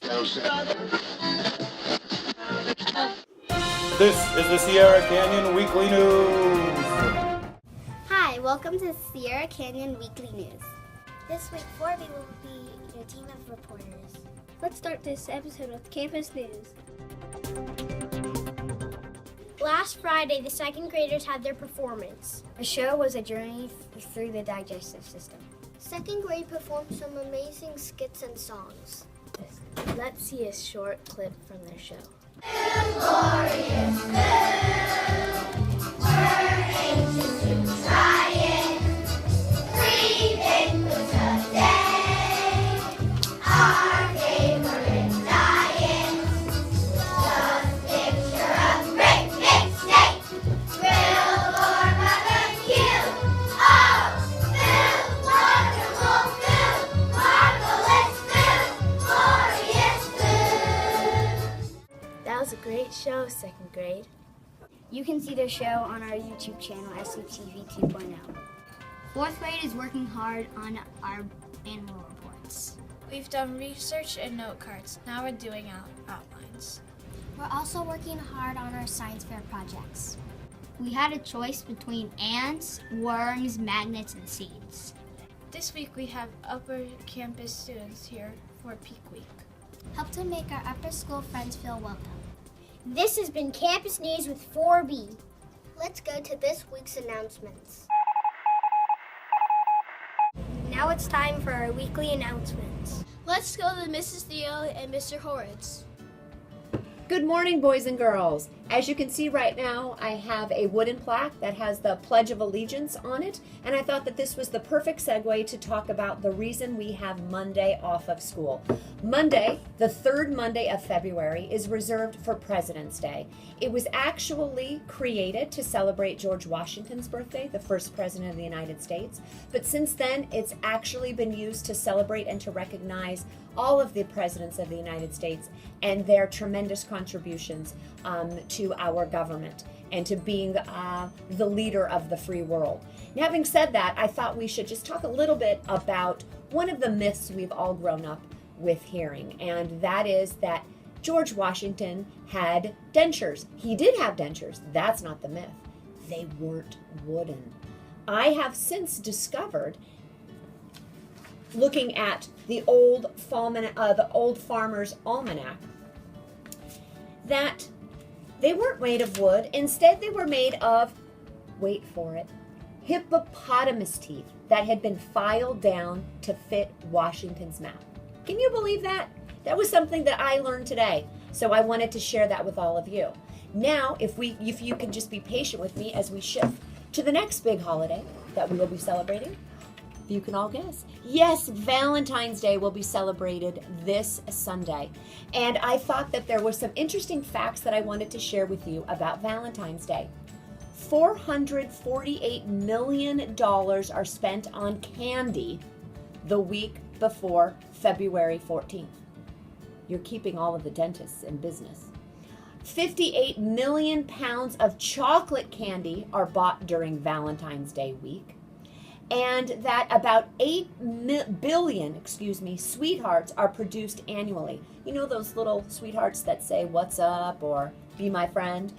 This is the Sierra Canyon Weekly News. Hi, welcome to Sierra Canyon Weekly News. This week, 4B will be your team of reporters. Let's start this episode with campus news. Last Friday, the second graders had their performance. The show was a journey through the digestive system. Second grade performed some amazing skits and songs. Let's see a short clip from their show. That was a great show, second grade. You can see their show on our YouTube channel, SCTV 2.0. Fourth grade is working hard on our annual reports. We've done research and note cards. Now we're doing outlines. We're also working hard on our science fair projects. We had a choice between ants, worms, magnets, and seeds. This week we have upper campus students here for Peak Week. Help to make our upper school friends feel welcome. This has been Campus News with 4B. Let's go to this week's announcements. Now it's time for our weekly announcements. Let's go to Mrs. Theo and Mr. Horowitz. Good morning, boys and girls. As you can see right now, I have a wooden plaque that has the Pledge of Allegiance on it, and I thought that this was the perfect segue to talk about the reason we have Monday off of school. Monday, the third Monday of February, is reserved for President's Day. It was actually created to celebrate George Washington's birthday, the first president of the United States, but since then, it's actually been used to celebrate and to recognize all of the presidents of the United States and their tremendous contributions to our government and to being the leader of the free world. And having said that, I thought we should just talk a little bit about one of the myths we've all grown up with hearing, and that is that George Washington had dentures. He did have dentures. That's not the myth. They weren't wooden. I have since discovered, looking at the old Farmer's Almanac, that they weren't made of wood. Instead, they were made of, wait for it, hippopotamus teeth that had been filed down to fit Washington's mouth. Can you believe that? That was something that I learned today, so I wanted to share that with all of you. Now, if you can just be patient with me as we shift to the next big holiday that we will be celebrating. You can all guess. Yes, Valentine's Day will be celebrated this Sunday. And I thought that there were some interesting facts that I wanted to share with you about Valentine's Day. $448 million are spent on candy the week before February 14th. You're keeping all of the dentists in business. 58 million pounds of chocolate candy are bought during Valentine's Day week. And that about 8 billion sweethearts are produced annually. You know those little sweethearts that say, "What's up?" or "Be my friend?"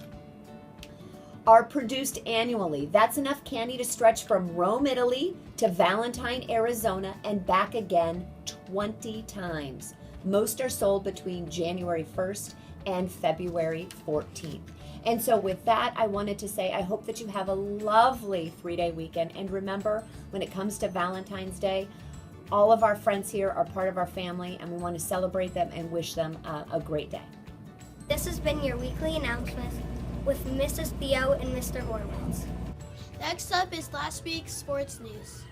Are produced annually. That's enough candy to stretch from Rome, Italy to Valentine, Arizona, and back again 20 times. Most are sold between January 1st and February 14th. And so with that, I wanted to say I hope that you have a lovely 3-day weekend. And remember, when it comes to Valentine's Day, all of our friends here are part of our family, and we want to celebrate them and wish them a great day. This has been your weekly announcements with Mrs. Theo and Mr. Horowitz. Next up is last week's sports news.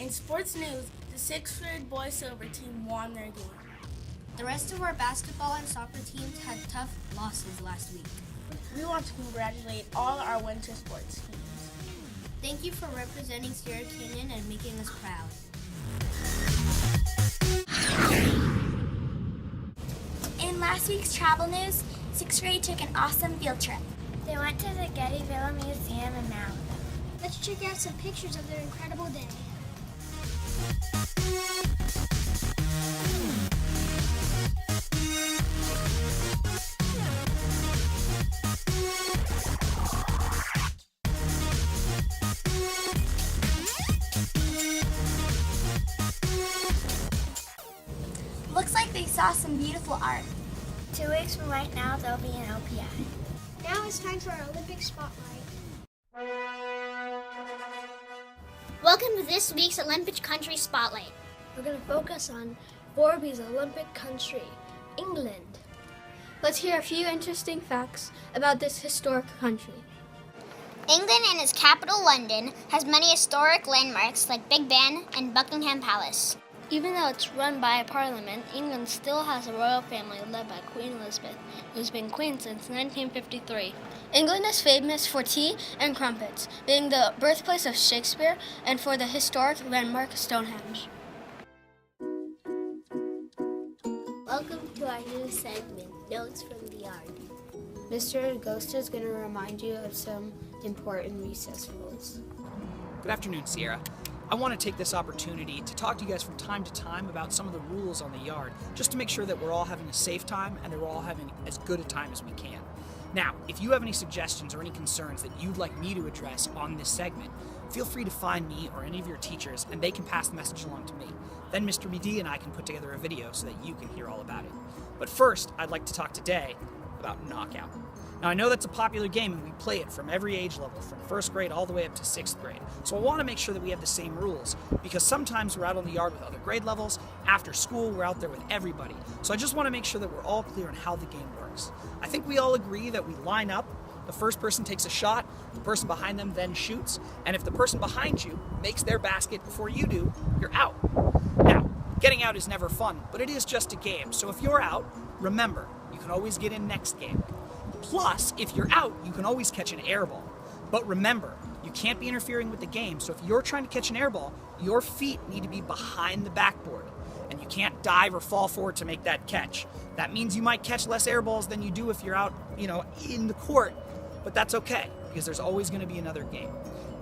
In sports news, the 6th grade boys silver team won their game. The rest of our basketball and soccer teams had tough losses last week. We want to congratulate all our winter sports teams. Thank you for representing Sierra Canyon and making us proud. In last week's travel news, 6th grade took an awesome field trip. They went to the Gettyville Museum in Malibu. Let's check out some pictures of their incredible day. Looks like they saw some beautiful art. 2 weeks from right now, there'll be an LPI. Now it's time for our Olympic Spotlight. Welcome to this week's Olympic Country Spotlight. We're going to focus on Forby's Olympic country, England. Let's hear a few interesting facts about this historic country. England and its capital, London, has many historic landmarks like Big Ben and Buckingham Palace. Even though it's run by a parliament, England still has a royal family led by Queen Elizabeth, who's been queen since 1953. England is famous for tea and crumpets, being the birthplace of Shakespeare, and for the historic landmark Stonehenge. Welcome to our new segment, Notes from the Yard. Mr. Agosta is going to remind you of some important recess rules. Good afternoon, Sierra. I want to take this opportunity to talk to you guys from time to time about some of the rules on the yard, just to make sure that we're all having a safe time and that we're all having as good a time as we can. Now, if you have any suggestions or any concerns that you'd like me to address on this segment, feel free to find me or any of your teachers and they can pass the message along to me. Then Mr. BD and I can put together a video so that you can hear all about it. But first, I'd like to talk today about knockout. Now, I know that's a popular game and we play it from every age level, from first grade all the way up to 6th grade. So I want to make sure that we have the same rules, because sometimes we're out on the yard with other grade levels, after school we're out there with everybody. So I just want to make sure that we're all clear on how the game works. I think we all agree that we line up, the first person takes a shot, the person behind them then shoots, and if the person behind you makes their basket before you do, you're out. Now, getting out is never fun, but it is just a game. So if you're out, remember, you can always get in next game. Plus, if you're out, you can always catch an air ball. But remember, you can't be interfering with the game, so if you're trying to catch an air ball, your feet need to be behind the backboard. And you can't dive or fall forward to make that catch. That means you might catch less air balls than you do if you're out, in the court, but that's okay, because there's always going to be another game.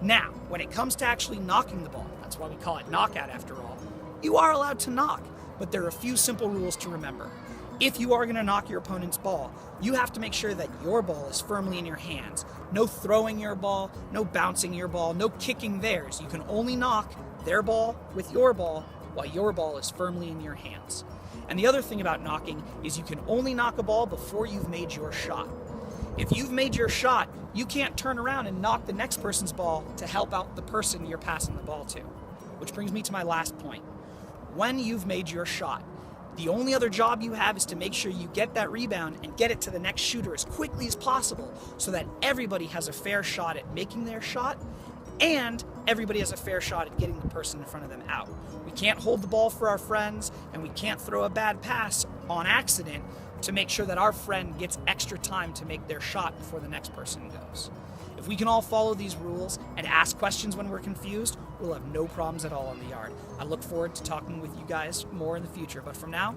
Now, when it comes to actually knocking the ball, that's why we call it knockout after all, you are allowed to knock, but there are a few simple rules to remember. If you are going to knock your opponent's ball, you have to make sure that your ball is firmly in your hands. No throwing your ball, no bouncing your ball, no kicking theirs. You can only knock their ball with your ball while your ball is firmly in your hands. And the other thing about knocking is you can only knock a ball before you've made your shot. If you've made your shot, you can't turn around and knock the next person's ball to help out the person you're passing the ball to. Which brings me to my last point. When you've made your shot, the only other job you have is to make sure you get that rebound and get it to the next shooter as quickly as possible so that everybody has a fair shot at making their shot and everybody has a fair shot at getting the person in front of them out. We can't hold the ball for our friends and we can't throw a bad pass on accident to make sure that our friend gets extra time to make their shot before the next person goes. If we can all follow these rules and ask questions when we're confused, we'll have no problems at all on the yard. I look forward to talking with you guys more in the future, but for now,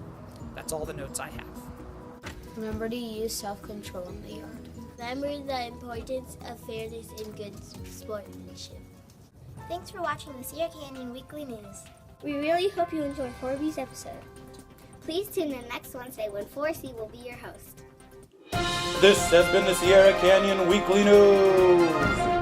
that's all the notes I have. Remember to use self-control in the yard. Remember the importance of fairness and good sportsmanship. Thanks for watching the Sierra Canyon Weekly News. We really hope you enjoyed Forby's episode. Please tune in next Wednesday when 4C will be your host. This has been the Sierra Canyon Weekly News.